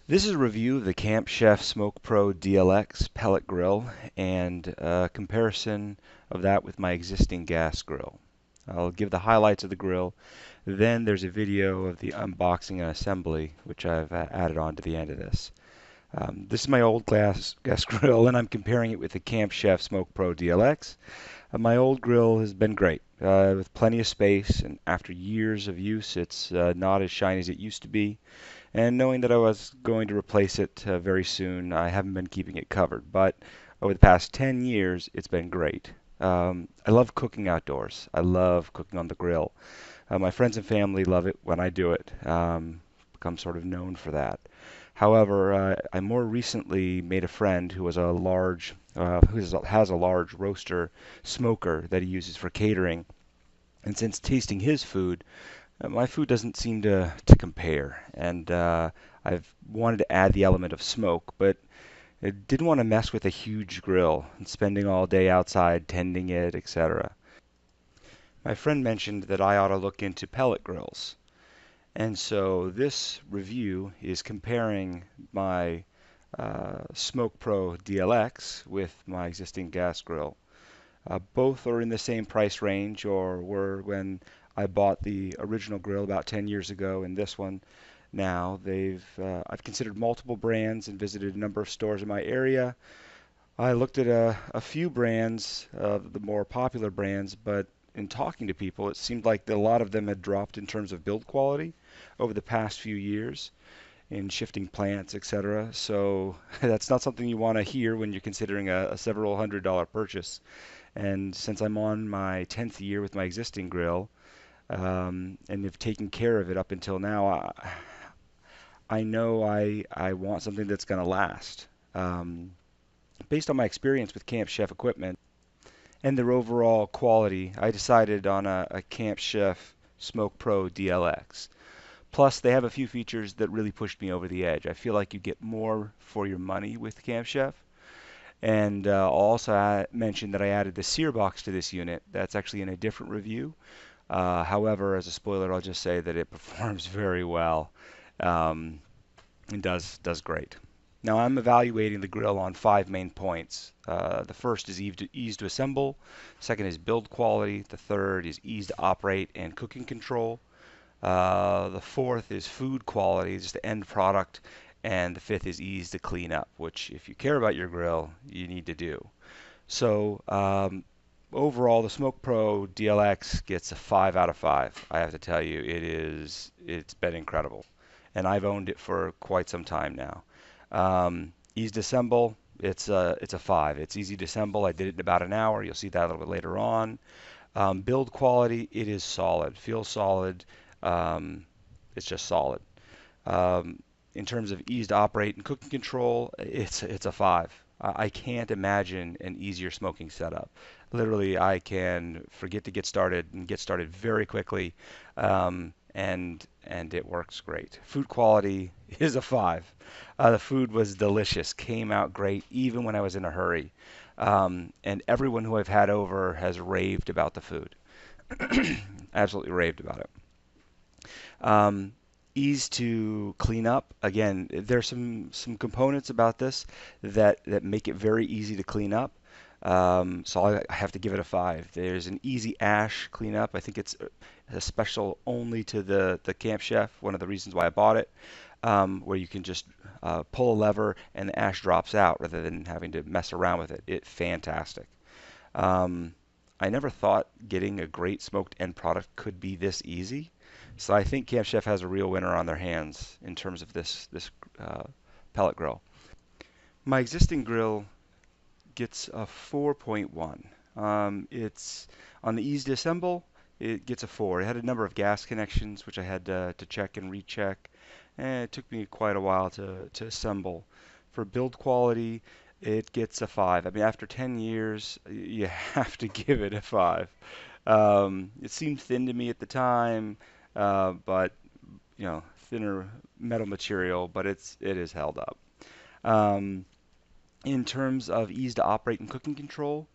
This is a review of the Camp Chef Smoke Pro DLX Pellet Grill and a comparison of that with my existing gas grill. I'll give the highlights of the grill, then there's a video of the unboxing and assembly, which I've added on to the end of this. This is my old gas grill, and I'm comparing it with the Camp Chef Smoke Pro DLX. My old grill has been great, with plenty of space, and after years of use, it's not as shiny as it used to be. And knowing that I was going to replace it very soon, I haven't been keeping it covered. But over the past 10 years, it's been great. I love cooking outdoors. I love cooking on the grill. My friends and family love it when I do it. Become sort of known for that. However, I more recently made a friend who was a large, has a large roaster smoker that he uses for catering. And since tasting his food, my food doesn't seem to compare, and I've wanted to add the element of smoke, but I didn't want to mess with a huge grill and spending all day outside tending it, etc. My friend mentioned that I ought to look into pellet grills, and so this review is comparing my Smoke Pro DLX with my existing gas grill. Both are in the same price range, or were when I bought the original grill about 10 years ago, and this one now. I've considered multiple brands and visited a number of stores in my area. I looked at a few brands, the more popular brands, but in talking to people, it seemed like a lot of them had dropped in terms of build quality over the past few years in shifting plants, etc. So that's not something you want to hear when you're considering a several $100 purchase. And since I'm on my 10th year with my existing grill, and have taken care of it up until now, I know I want something that's going to last. Based on my experience with Camp Chef equipment and their overall quality, I decided on a Camp Chef Smoke Pro DLX. Plus, they have a few features that really pushed me over the edge. I feel like you get more for your money with Camp Chef. And I'll also mention that I added the sear box to this unit. That's actually in a different review. However, as a spoiler, I'll just say that it performs very well, um, and does great. Now I'm evaluating the grill on 5 main points. The first is ease to assemble, second is build quality, the third is ease to operate and cooking control, the fourth is food quality, just the end product, and the fifth is ease to clean up, which if you care about your grill, you need to do. So overall, the Smoke Pro DLX gets a 5 out of 5. I have to tell you, it's been incredible, and I've owned it for quite some time now. Easy to assemble, it's a 5. It's easy to assemble. I did it in about an hour. You'll see that a little bit later on. Build quality, it is solid. Feels solid. It's just solid. In terms of ease to operate and cooking control, it's a 5. I can't imagine an easier smoking setup. Literally, I can forget to get started and get started very quickly, and it works great. Food quality is a 5. The food was delicious, came out great, even when I was in a hurry. And everyone who I've had over has raved about the food. Absolutely raved about it. Ease to clean up. Again, there's some components about this that make it very easy to clean up. So I have to give it a 5. There's an easy ash cleanup. I think it's a special only to the Camp Chef. One of the reasons why I bought it, where you can just pull a lever and the ash drops out rather than having to mess around with it. It's fantastic. I never thought getting a great smoked end product could be this easy. So I think Camp Chef has a real winner on their hands in terms of this pellet grill. My existing grill gets a 4.1. It's on the ease to assemble. It gets a 4. It had a number of gas connections which I had to check and recheck, and it took me quite a while to assemble. For build quality, it gets a 5. I mean, after 10 years, you have to give it a 5. It seemed thin to me at the time, but thinner metal material, but it is held up. Um, in terms of ease to operate and cooking control,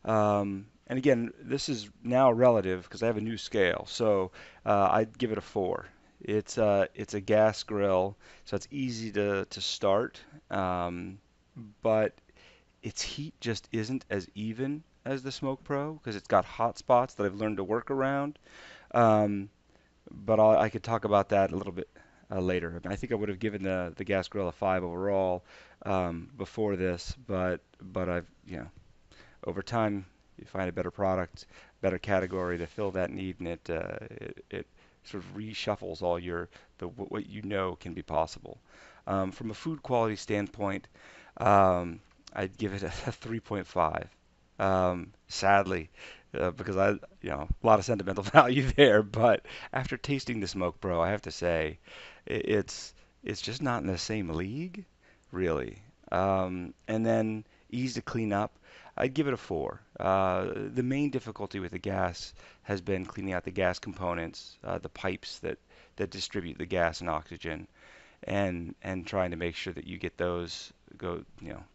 and again, this is now relative because I have a new scale, so I'd give it a 4. It's a gas grill, so it's easy to start, um, but its heat just isn't as even as the Smoke Pro because it's got hot spots that I've learned to work around. Um, but I could talk about that a little bit later. I think I would have given the gas grill a 5 overall before this, but I've over time you find a better product, better category to fill that need, and it sort of reshuffles all what you know can be possible. From a food quality standpoint, um, I'd give it a 3.5. Sadly, because a lot of sentimental value there. But after tasting the Smoke Pro, I have to say, it's just not in the same league, really. And then easy to clean up. I'd give it a 4. The main difficulty with the gas has been cleaning out the gas components, the pipes that distribute the gas and oxygen, and trying to make sure that you get those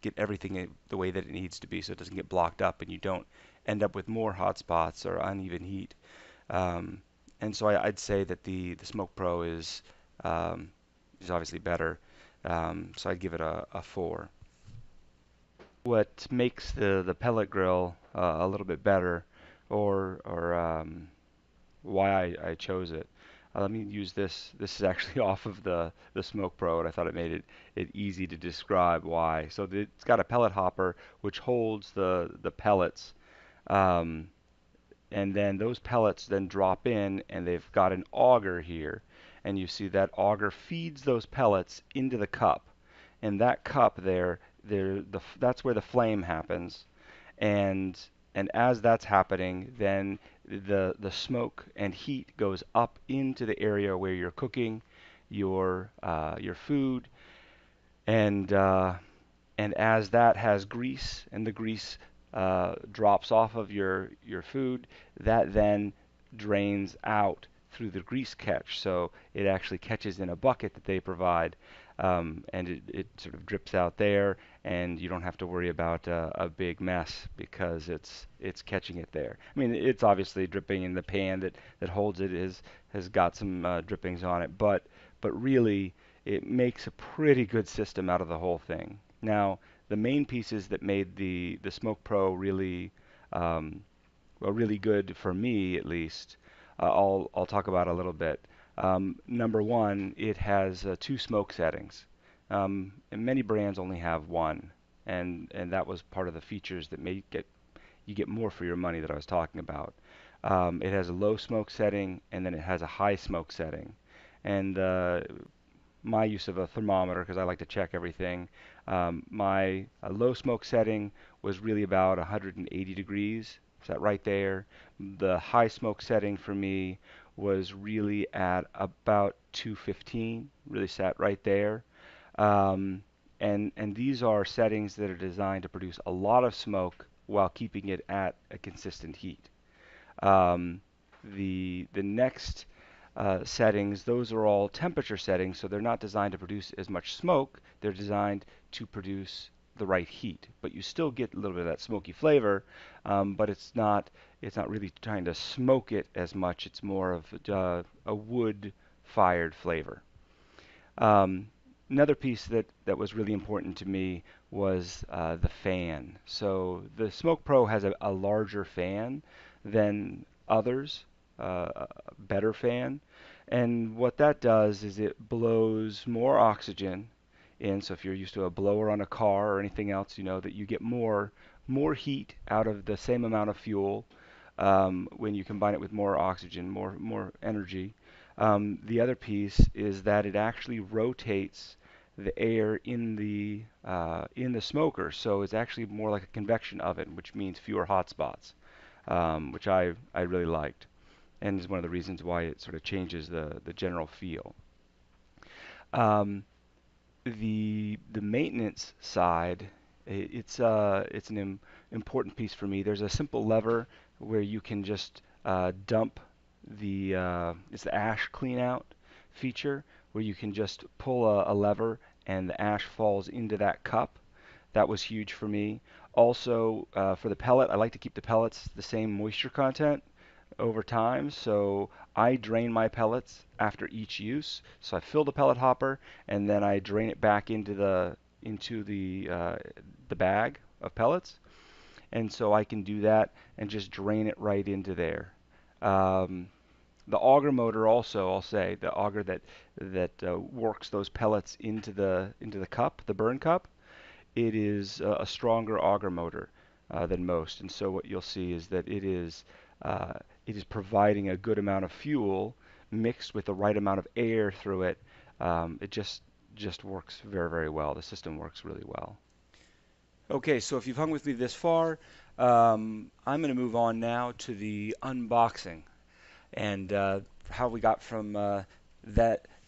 get everything the way that it needs to be so it doesn't get blocked up and you don't end up with more hot spots or uneven heat. Um, and so I'd say that the Smoke Pro um, is obviously better. So I'd give it a 4. What makes the pellet grill a little bit better, or why I chose it. Let me use this. This is actually off of the Smoke Pro, and I thought it made it easy to describe why. So it's got a pellet hopper which holds the pellets, um, and then those pellets then drop in, and they've got an auger here, and you see that auger feeds those pellets into the cup, and that cup that's where the flame happens, and as that's happening, then the smoke and heat goes up into the area where you're cooking your food, and as that has grease and the grease drops off of your food, that then drains out through the grease catch. So it actually catches in a bucket that they provide, and it sort of drips out there, and you don't have to worry about a big mess because it's catching it there. I mean, it's obviously dripping in the pan that holds it has got some drippings on it, but really it makes a pretty good system out of the whole thing. Now, the main pieces that made the Smoke Pro really really good for me at least, I'll talk about a little bit. Number one, it has 2 smoke settings. And many brands only have one, and that was part of the features that make you get more for your money that I was talking about. It has a low smoke setting, and then it has a high smoke setting. And my use of a thermometer, because I like to check everything. My low smoke setting was really about 180 degrees. Sat right there. The high smoke setting for me was really at about 215. Really sat right there. Um, and these are settings that are designed to produce a lot of smoke while keeping it at a consistent heat. Um, the next settings, those are all temperature settings, so they're not designed to produce as much smoke. They're designed to produce the right heat, but you still get a little bit of that smoky flavor, but it's not really trying to smoke it as much. It's more of a wood-fired flavor. Um, Another piece that was really important to me was the fan. So the Smoke Pro has a larger fan than others, a better fan. And what that does is it blows more oxygen in. So if you're used to a blower on a car or anything else, you know that you get more heat out of the same amount of fuel when you combine it with more oxygen, more energy. The other piece is that it actually rotates the air in the smoker, so it's actually more like a convection oven, which means fewer hot spots, which I really liked, and is one of the reasons why it sort of changes the general feel. Um, the maintenance side, it's an important piece for me. There's a simple lever where you can just dump it's the ash clean out feature where you can just pull a lever and the ash falls into that cup. That was huge for me. Also, for the pellet, I like to keep the pellets the same moisture content. over time. So I drain my pellets after each use. So I fill the pellet hopper and then I drain it back into the bag of pellets. And so I can do that and just drain it right into there. Um, the auger motor also, I'll say, the auger that works those pellets into the cup, the burn cup, it is a stronger auger motor than most. And so what you'll see is that uh, it is providing a good amount of fuel mixed with the right amount of air through it. It just works very, very well. The system works really well. Okay, so if you've hung with me this far, I'm going to move on now to the unboxing and how we got from the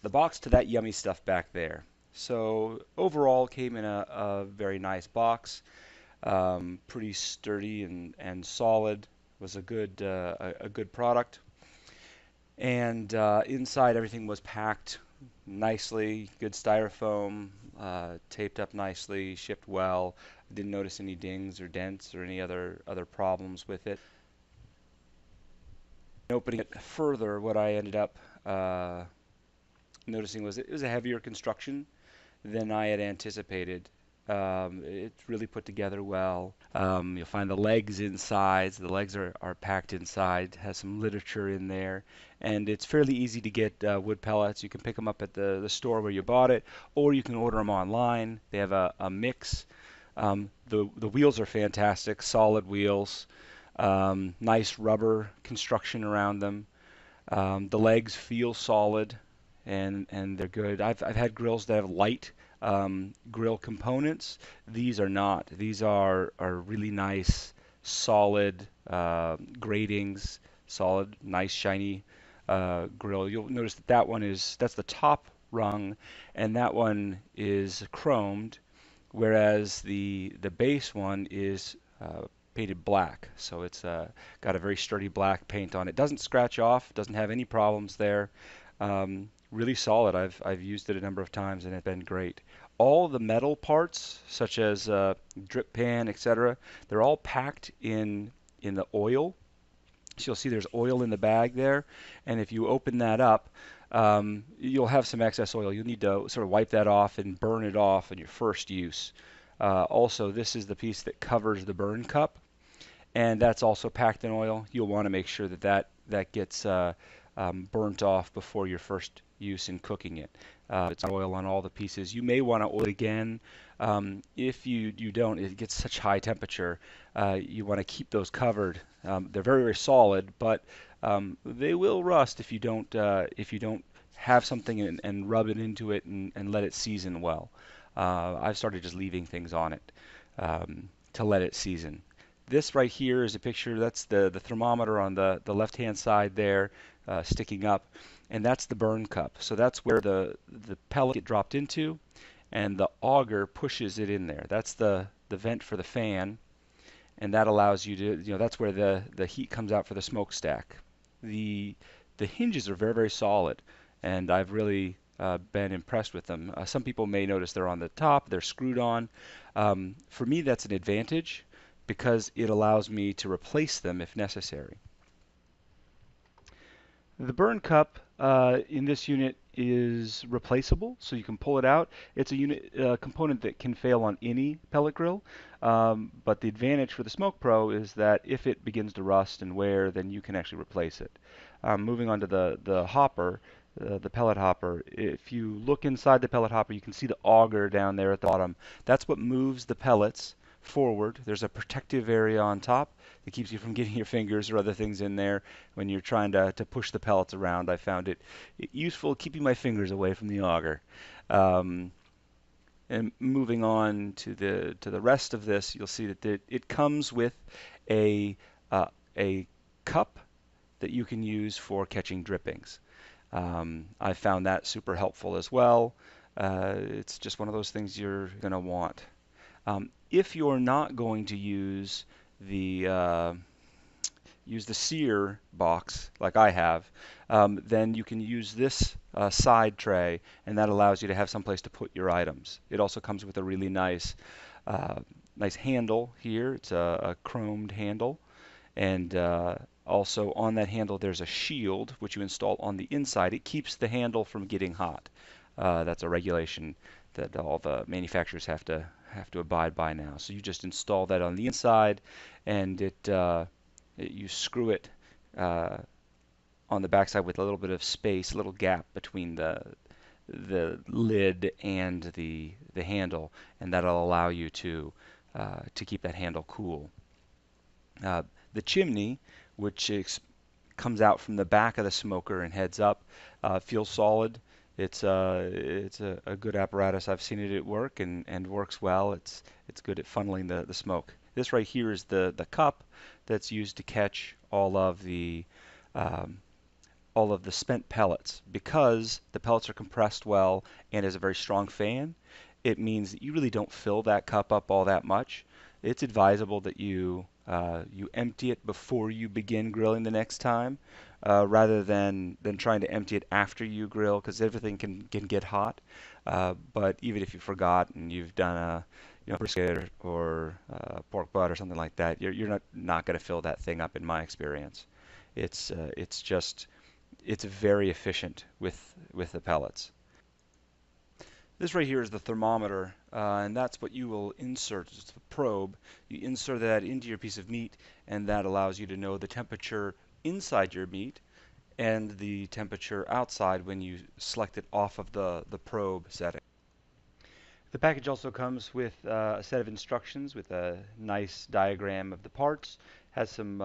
box to that yummy stuff back there. So overall, came in a very nice box, pretty sturdy and solid. Was a good product, and inside everything was packed nicely, good styrofoam, taped up nicely, shipped well. Didn't notice any dings or dents or any other problems with it. Opening it further, what I ended up noticing was it was a heavier construction than I had anticipated. It's really put together well. You'll find the legs inside. So the legs are packed inside. Has some literature in there, and it's fairly easy to get wood pellets. You can pick them up at the store where you bought it, or you can order them online. They have a mix. The wheels are fantastic, solid wheels. Nice rubber construction around them. The legs feel solid and they're good. I've had grills that have light grill components. These are not. These are really nice, solid gratings, solid, nice, shiny grill. You'll notice that that's the top rung, and that one is chromed, whereas the base one is painted black. So it's got a very sturdy black paint on it. Doesn't scratch off, doesn't have any problems there. Really solid. I've used it a number of times and it's been great. All the metal parts, such as drip pan, etc., they're all packed in the oil. So you'll see there's oil in the bag there, and if you open that up, you'll have some excess oil. You'll need to sort of wipe that off and burn it off in your first use. Also, this is the piece that covers the burn cup, and that's also packed in oil. You'll want to make sure that gets burnt off before your first use in cooking it. It's oil on all the pieces. You may want to oil it again. If you don't, it gets such high temperature. You want to keep those covered. They're very, very solid, but they will rust if you don't have something and rub it into it and let it season well. I've started just leaving things on it to let it season. This right here is a picture. That's the thermometer on the left-hand side there, sticking up, and that's the burn cup. So that's where the pellet get dropped into, and the auger pushes it in there. That's the vent for the fan, and that allows you to, that's where the heat comes out for the smokestack. The hinges are very, very solid, and I've really been impressed with them. Some people may notice they're on the top, they're screwed on. For me, that's an advantage because it allows me to replace them if necessary. The burn cup in this unit is replaceable, so you can pull it out. It's a unit component that can fail on any pellet grill, but the advantage for the Smoke Pro is that if it begins to rust and wear, then you can actually replace it. Moving on to the hopper, the pellet hopper. If you look inside the pellet hopper, you can see the auger down there at the bottom. That's what moves the pellets forward. There's a protective area on top that keeps you from getting your fingers or other things in there when you're trying to push the pellets around. I found it useful keeping my fingers away from the auger. And moving on to the rest of this, you'll see that it comes with a cup that you can use for catching drippings. I found that super helpful as well. It's just one of those things you're going to want. If you're not going to use the sear box like I have, then you can use this side tray, and that allows you to have someplace to put your items. It also comes with a really nice handle here. It's a chromed handle, and Also, on that handle there's a shield which you install on the inside. It keeps the handle from getting hot. That's a regulation that all the manufacturers have to abide by now. So you just install that on the inside, and you screw it on the backside with a little bit of space, a little gap between the lid and the handle, and that'll allow you to keep that handle cool. The chimney, which comes out from the back of the smoker and heads up, feels solid. It's a good apparatus. I've seen it at work and works well. It's good at funneling the smoke. This right here is the cup that's used to catch all of the spent pellets. Because the pellets are compressed well and has a very strong fan, it means that you really don't fill that cup up all that much. It's advisable that you empty it before you begin grilling the next time, rather than trying to empty it after you grill, because everything can get hot. But even if you forgot and you've done a brisket or pork butt or something like that, you're not going to fill that thing up, in my experience. It's very efficient with the pellets. This right here is the thermometer, and that's what you will insert. It's the probe. You insert that into your piece of meat, and that allows you to know the temperature inside your meat and the temperature outside when you select it off of the probe setting. The package also comes with a set of instructions with a nice diagram of the parts, has some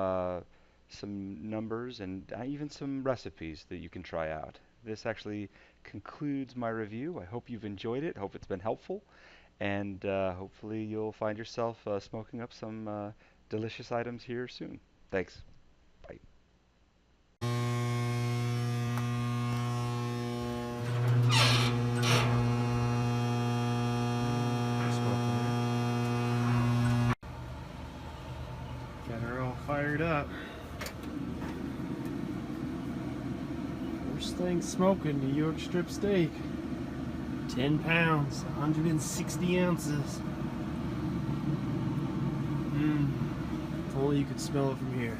numbers, and even some recipes that you can try out. This actually concludes my review. I hope you've enjoyed it. I hope it's been helpful, and hopefully you'll find yourself smoking up some delicious items here soon. Thanks. Bye. Got her all fired up. First thing smoking, New York strip steak. 10 pounds, 160 ounces. If only you could smell it from here.